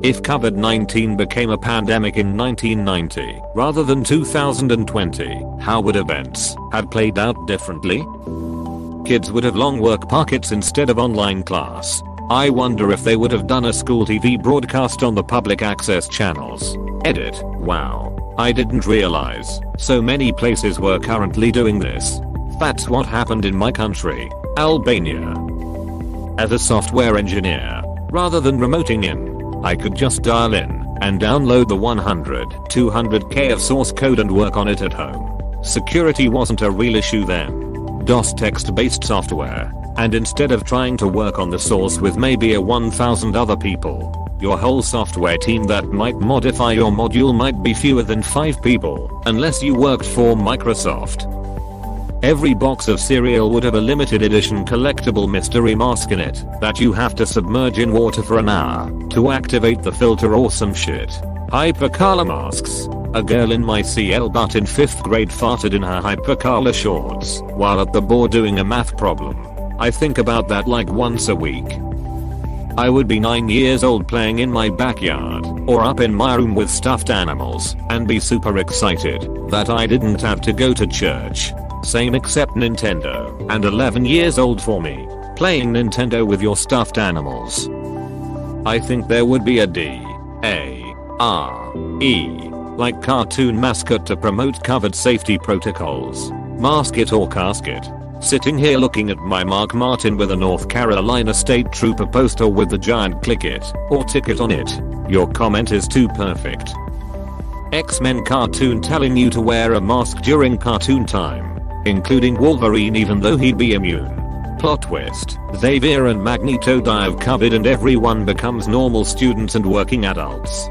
If COVID-19 became a pandemic in 1990 rather than 2020, how would events have played out differently? Kids would have long work pockets instead of online class. I wonder if they would have done a school TV broadcast on the public access channels. Edit. Wow. I didn't realize so many places were currently doing this. That's what happened in my country, Albania. As a software engineer, rather than remoting in, I could just dial in and download the 200k of source code and work on it at home. Security wasn't a real issue then. DOS text-based software, and instead of trying to work on the source with maybe a 1,000 other people, your whole software team that might modify your module might be fewer than 5 people, unless you worked for Microsoft. Every box of cereal would have a limited edition collectible mystery mask in it that you have to submerge in water for an hour to activate the filter or some shit. Hypercolor masks. A girl in my CL butt in 5th grade farted in her hypercolor shorts while at the board doing a math problem. I think about that like once a week. I would be 9 years old playing in my backyard or up in my room with stuffed animals and be super excited that I didn't have to go to church. Same except Nintendo, and 11 years old for me, playing Nintendo with your stuffed animals. I think there would be a D-A-R-E, like cartoon mascot to promote covered safety protocols. Mask it or casket. Sitting here looking at my Mark Martin with a North Carolina State Trooper poster with the giant click it or ticket on it. Your comment is too perfect. X-Men cartoon telling you to wear a mask during cartoon time, including Wolverine even though he'd be immune. Plot twist, Xavier and Magneto die of COVID and everyone becomes normal students and working adults.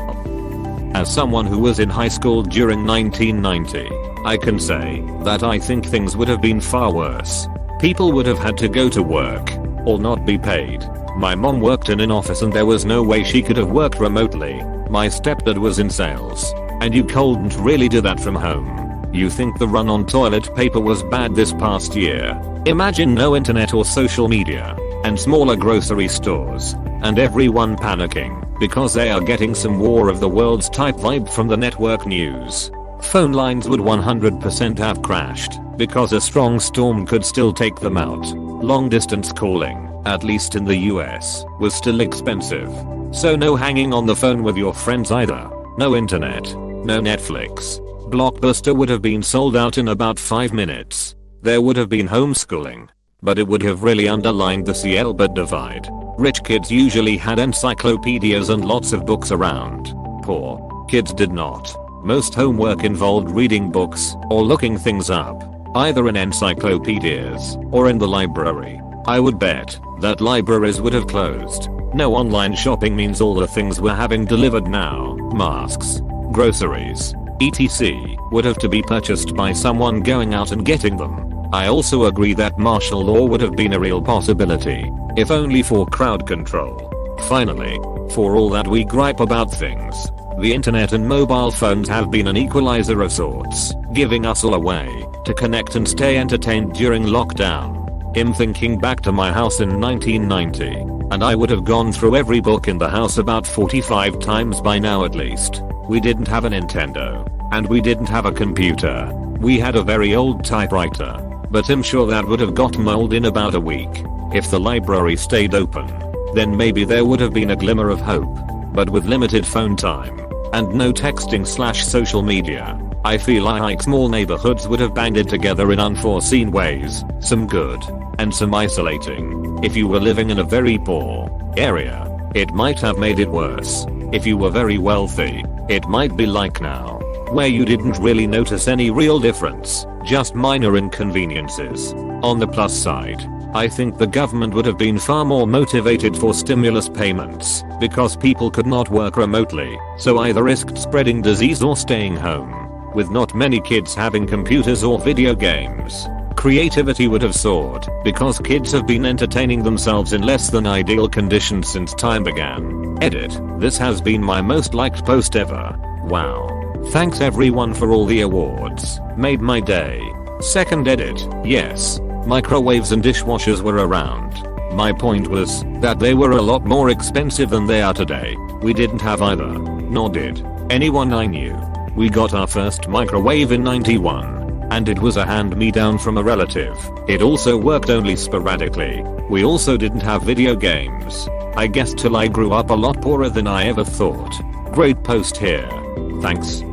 As someone who was in high school during 1990, I can say that I think things would have been far worse. People would have had to go to work or not be paid. My mom worked in an office and there was no way she could have worked remotely. My stepdad was in sales, and you couldn't really do that from home. You think the run on toilet paper was bad this past year? Imagine no internet or social media, and smaller grocery stores, and everyone panicking because they are getting some War of the Worlds type vibe from the network news. Phone lines would 100% have crashed because a strong storm could still take them out. Long distance calling, at least in the US, was still expensive. So no hanging on the phone with your friends either. No internet, no Netflix. Blockbuster would have been sold out in about 5 minutes. There would have been homeschooling, but it would have really underlined the CL-BUT divide. Rich kids usually had encyclopedias and lots of books around. Poor kids did not. Most homework involved reading books or looking things up, either in encyclopedias or in the library. I would bet that libraries would have closed. No online shopping means all the things we're having delivered now, masks, groceries, etc., would have to be purchased by someone going out and getting them. I also agree that martial law would have been a real possibility, if only for crowd control. Finally, for all that we gripe about things, the internet and mobile phones have been an equalizer of sorts, giving us all a way to connect and stay entertained during lockdown. I'm thinking back to my house in 1990, and I would have gone through every book in the house about 45 times by now at least. We didn't have a Nintendo, and we didn't have a computer. We had a very old typewriter, but I'm sure that would have got mold in about a week. If the library stayed open, then maybe there would have been a glimmer of hope. But with limited phone time and no texting/social media, I feel like small neighborhoods would have banded together in unforeseen ways, some good and some isolating. If you were living in a very poor area, it might have made it worse. If you were very wealthy, it might be like now, where you didn't really notice any real difference, just minor inconveniences. On the plus side, I think the government would have been far more motivated for stimulus payments because people could not work remotely, so either risked spreading disease or staying home. With not many kids having computers or video games, creativity would have soared because kids have been entertaining themselves in less than ideal conditions since time began. Edit. This has been my most liked post ever. Wow. Thanks everyone for all the awards. Made my day. Second edit. Yes. Microwaves and dishwashers were around. My point was that they were a lot more expensive than they are today. We didn't have either. Nor did anyone I knew. We got our first microwave in '91. And it was a hand-me-down from a relative. It also worked only sporadically. We also didn't have video games. I guess till I grew up a lot poorer than I ever thought. Great post here. Thanks.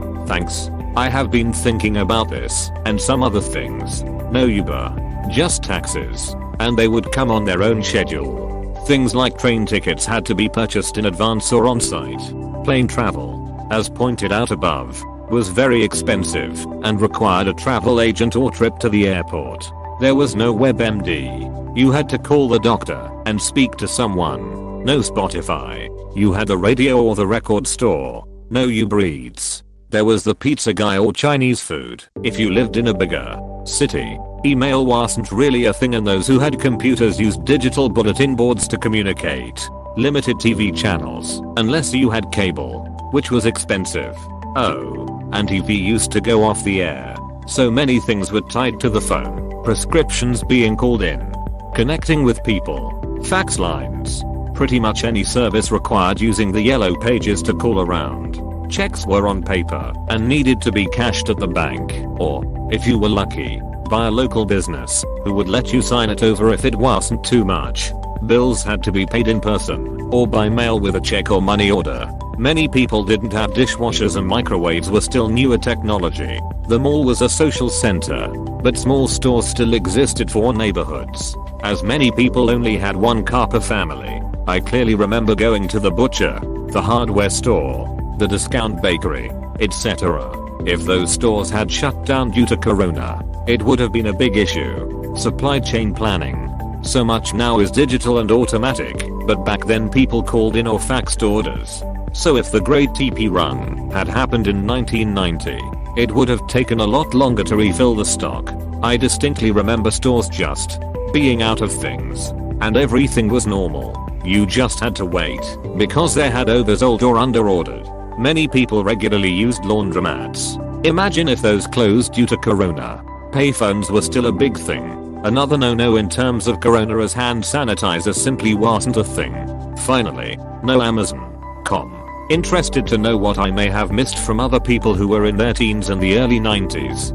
I have been thinking about this and some other things. No Uber. Just taxis. And they would come on their own schedule. Things like train tickets had to be purchased in advance or on site. Plane travel, as pointed out above, was very expensive and required a travel agent or trip to the airport. There was no WebMD. You had to call the doctor and speak to someone. No Spotify. You had the radio or the record store. No Uber Eats. There was the pizza guy or Chinese food. If you lived in a bigger city, email wasn't really a thing and those who had computers used digital bulletin boards to communicate. Limited TV channels, unless you had cable, which was expensive. Oh, and TV used to go off the air. So many things were tied to the phone. Prescriptions being called in. Connecting with people. Fax lines. Pretty much any service required using the yellow pages to call around. Checks were on paper and needed to be cashed at the bank, or, if you were lucky, by a local business who would let you sign it over if it wasn't too much. Bills had to be paid in person or by mail with a check or money order. Many people didn't have dishwashers and microwaves were still newer technology. The mall was a social center, but small stores still existed for neighborhoods, as many people only had one car per family. I clearly remember going to the butcher, the hardware store, the discount bakery, etc. If those stores had shut down due to corona, it would have been a big issue. Supply chain planning. So much now is digital and automatic, but back then people called in or faxed orders. So if the Great TP Run had happened in 1990, it would have taken a lot longer to refill the stock. I distinctly remember stores just being out of things, and everything was normal. You just had to wait, because they had oversold or underordered. Many people regularly used laundromats. Imagine if those closed due to corona. Payphones were still a big thing. Another no-no in terms of corona, as hand sanitizer simply wasn't a thing. Finally, no Amazon.com. Interested to know what I may have missed from other people who were in their teens and the early 90s?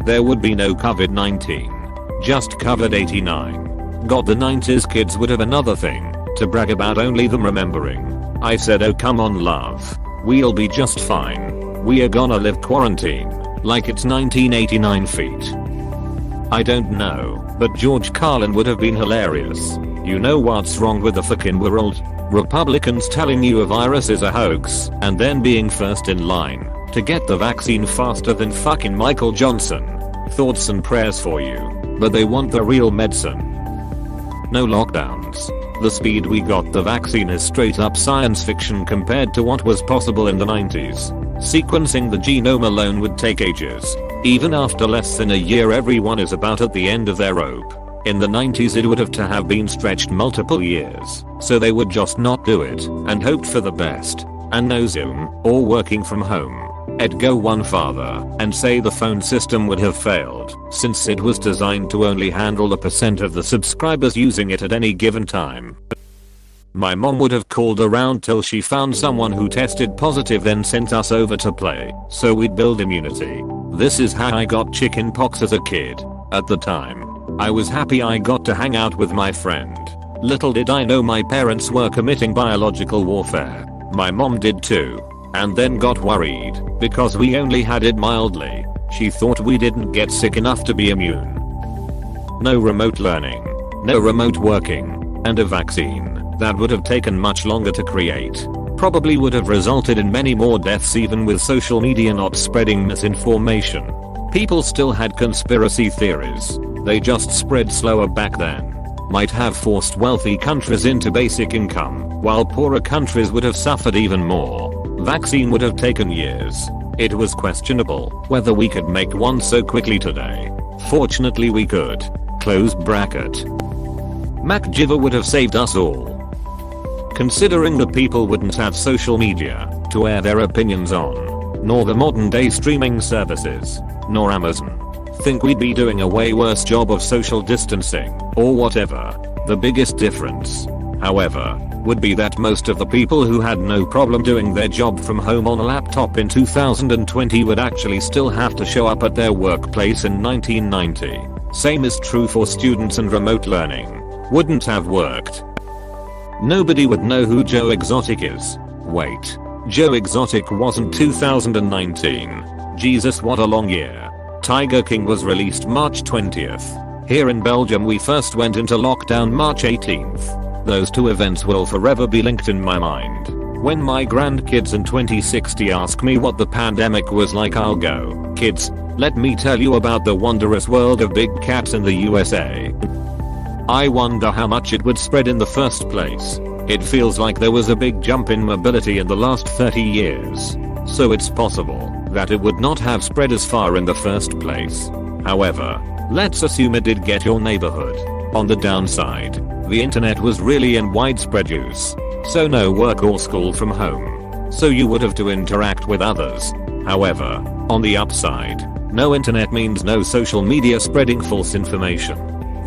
There would be no COVID-19. Just COVID-89. God, the 90s kids would have another thing to brag about, only them remembering. I said, oh come on love. We'll be just fine. We are gonna live quarantine like it's 1989 feet. I don't know, but George Carlin would have been hilarious. You know what's wrong with the fucking world? Republicans telling you a virus is a hoax and then being first in line to get the vaccine faster than fucking Michael Johnson. Thoughts and prayers for you, but they want the real medicine. No lockdowns. The speed we got the vaccine is straight up science fiction compared to what was possible in the 90s. Sequencing the genome alone would take ages. Even after less than a year, everyone is about at the end of their rope. In the 90s it would have to have been stretched multiple years, so they would just not do it and hoped for the best. And no Zoom or working from home. I'd go one farther and say the phone system would have failed, since it was designed to only handle a % of the subscribers using it at any given time. My mom would have called around till she found someone who tested positive, then sent us over to play, so we'd build immunity. This is how I got chicken pox as a kid. At the time, I was happy I got to hang out with my friend. Little did I know my parents were committing biological warfare. My mom did too. And then got worried because we only had it mildly. She thought we didn't get sick enough to be immune. No remote learning, no remote working, and a vaccine that would have taken much longer to create. Probably would have resulted in many more deaths, even with social media not spreading misinformation. People still had conspiracy theories. They just spread slower back then. Might have forced wealthy countries into basic income, while poorer countries would have suffered even more. Vaccine would have taken years. It was questionable whether we could make one so quickly today. Fortunately we could. Close bracket. MacGyver would have saved us all. Considering that people wouldn't have social media to air their opinions on, nor the modern day streaming services, nor Amazon. Think we'd be doing a way worse job of social distancing, or whatever. The biggest difference however, would be that most of the people who had no problem doing their job from home on a laptop in 2020 would actually still have to show up at their workplace in 1990. Same is true for students, and remote learning wouldn't have worked. Nobody would know who Joe Exotic is. Wait, Joe Exotic wasn't 2019. Jesus, what a long year. Tiger King was released March 20th. Here in Belgium we first went into lockdown March 18th. Those two events will forever be linked in my mind. When my grandkids in 2060 ask me what the pandemic was like, I'll go, "Kids, let me tell you about the wondrous world of big cats in the USA." I wonder how much it would spread in the first place. It feels like there was a big jump in mobility in the last 30 years. So it's possible that it would not have spread as far in the first place. However, let's assume it did get your neighborhood. On the downside, the internet was really in widespread use. So no work or school from home. So you would have to interact with others. However, on the upside, no internet means no social media spreading false information.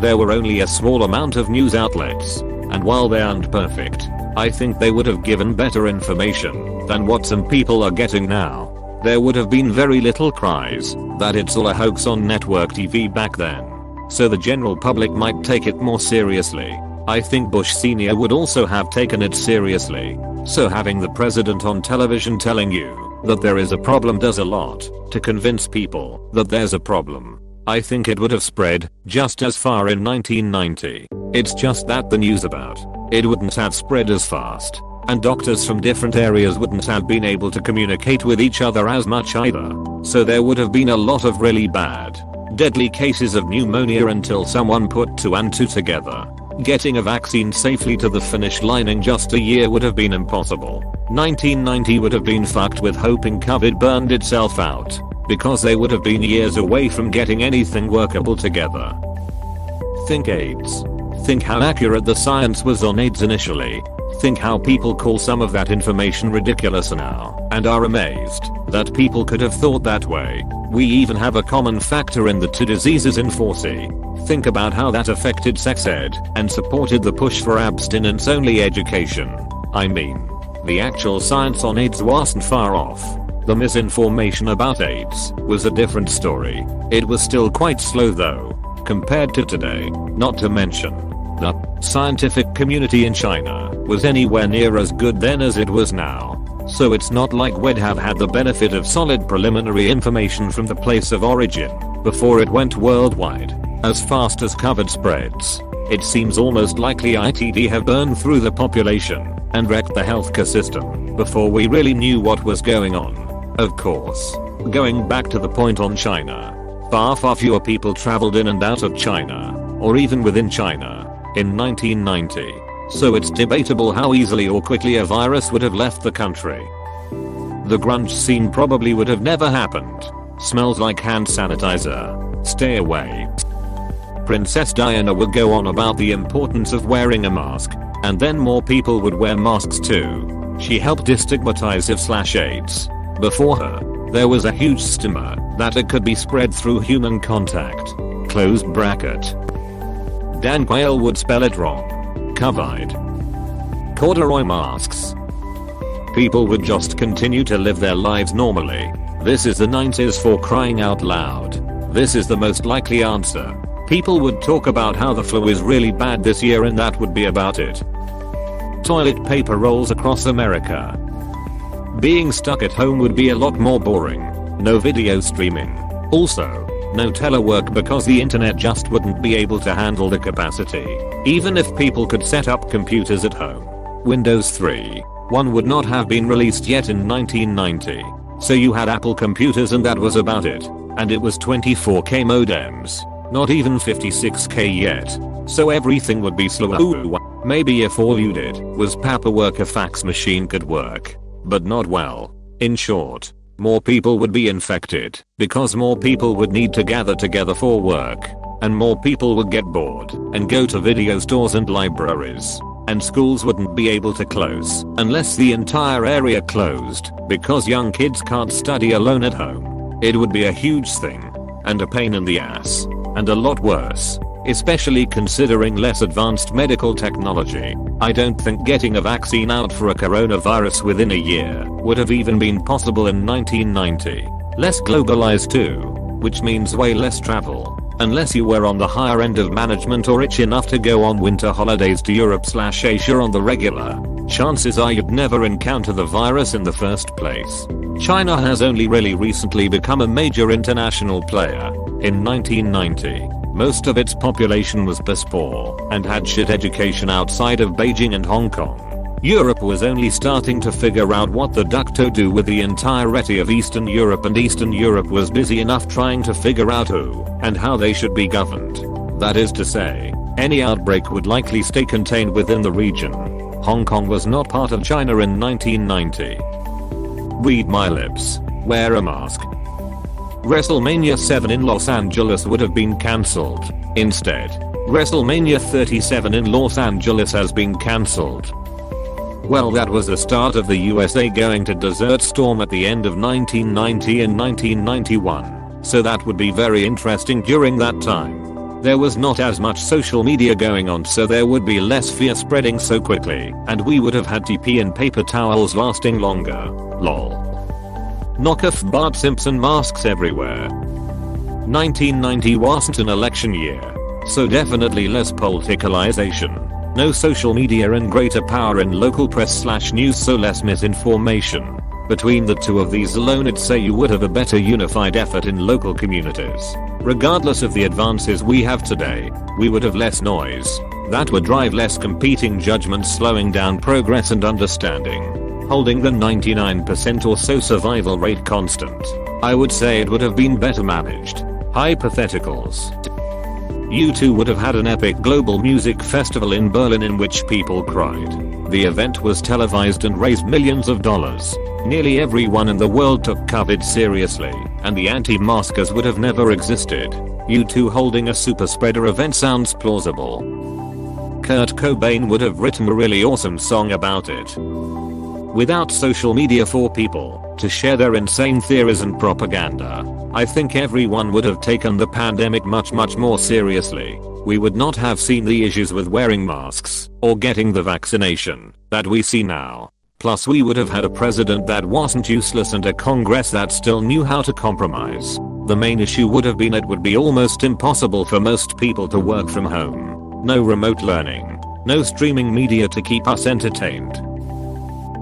There were only a small amount of news outlets, and while they aren't perfect, I think they would have given better information than what some people are getting now. There would have been very little cries that it's all a hoax on network TV back then. So the general public might take it more seriously. I think Bush Sr. would also have taken it seriously. So having the president on television telling you that there is a problem does a lot to convince people that there's a problem. I think it would have spread just as far in 1990. It's just that the news about it wouldn't have spread as fast, and doctors from different areas wouldn't have been able to communicate with each other as much either. So there would have been a lot of really bad, deadly cases of pneumonia until someone put 2 and 2 together. Getting a vaccine safely to the finish line in just a year would have been impossible. 1990 would have been fucked with hoping COVID burned itself out, because they would have been years away from getting anything workable together. Think AIDS. Think how accurate the science was on AIDS initially. Think how people call some of that information ridiculous now, and are amazed that people could have thought that way. We even have a common factor in the 2 diseases in 4C. Think about how that affected sex ed and supported the push for abstinence-only education. I mean, the actual science on AIDS wasn't far off. The misinformation about AIDS was a different story. It was still quite slow though, compared to today, not to mention the scientific community in China was anywhere near as good then as it was now. So it's not like we'd have had the benefit of solid preliminary information from the place of origin before it went worldwide. As fast as COVID spreads, it seems almost likely it'd have burned through the population and wrecked the healthcare system before we really knew what was going on. Of course, going back to the point on China, far fewer people traveled in and out of China, or even within China, in 1990. So it's debatable how easily or quickly a virus would have left the country. The grunge scene probably would have never happened. Smells like hand sanitizer. Stay away. Princess Diana would go on about the importance of wearing a mask, and then more people would wear masks too. She helped destigmatize HIV/AIDS. Before her, there was a huge stigma that it could be spread through human contact. Close bracket. Dan Quayle would spell it wrong. COVID. Corduroy masks. People would just continue to live their lives normally. This is the 90s for crying out loud. This is the most likely answer. People would talk about how the flu is really bad this year and that would be about it. Toilet paper rolls across America. Being stuck at home would be a lot more boring. No video streaming. Also, no telework because the internet just wouldn't be able to handle the capacity. Even if people could set up computers at home. Windows 3.1 would not have been released yet in 1990. So you had Apple computers and that was about it. And it was 24K modems. Not even 56K yet. So everything would be slow. Maybe if all you did was paperwork, a fax machine could work. But not well. In short, more people would be infected because more people would need to gather together for work, and more people would get bored and go to video stores and libraries, and schools wouldn't be able to close unless the entire area closed because young kids can't study alone at home. It would be a huge thing and a pain in the ass, and a lot worse especially considering less advanced medical technology. I don't think getting a vaccine out for a coronavirus within a year would have even been possible in 1990. Less globalized too, which means way less travel. Unless you were on the higher end of management or rich enough to go on winter holidays to Europe/Asia on the regular, chances are you'd never encounter the virus in the first place. China has only really recently become a major international player. In 1990, most of its population was piss poor and had shit education outside of Beijing and Hong Kong. Europe was only starting to figure out what the duck to do with the entirety of Eastern Europe, and Eastern Europe was busy enough trying to figure out who and how they should be governed. That is to say, any outbreak would likely stay contained within the region. Hong Kong was not part of China in 1990. Read my lips. Wear a mask. WrestleMania 7 in Los Angeles would have been cancelled. Instead, WrestleMania 37 in Los Angeles has been cancelled. Well, that was the start of the USA going to Desert Storm at the end of 1990 and 1991, so that would be very interesting during that time. There was not as much social media going on, so there would be less fear spreading so quickly, and we would have had TP and paper towels lasting longer. Lol. Knockoff Bart Simpson masks everywhere. 1990 wasn't an election year, so definitely less politicalization. No social media and greater power in local press/news, so less misinformation. Between the two of these alone, I'd say you would have a better unified effort in local communities. Regardless of the advances we have today, we would have less noise. That would drive less competing judgments, slowing down progress and understanding. Holding the 99% or so survival rate constant, I would say it would have been better managed. Hypotheticals. U2 would have had an epic global music festival in Berlin in which people cried. The event was televised and raised millions of dollars. Nearly everyone in the world took COVID seriously, and the anti-maskers would have never existed. U2 holding a super spreader event sounds plausible. Kurt Cobain would have written a really awesome song about it. Without social media for people to share their insane theories and propaganda, I think everyone would have taken the pandemic much more seriously. We would not have seen the issues with wearing masks or getting the vaccination that we see now. Plus, we would have had a president that wasn't useless and a Congress that still knew how to compromise. The main issue would have been it would be almost impossible for most people to work from home. No remote learning, no streaming media to keep us entertained.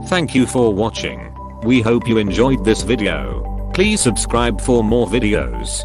Thank you for watching. We hope you enjoyed this video. Please subscribe for more videos.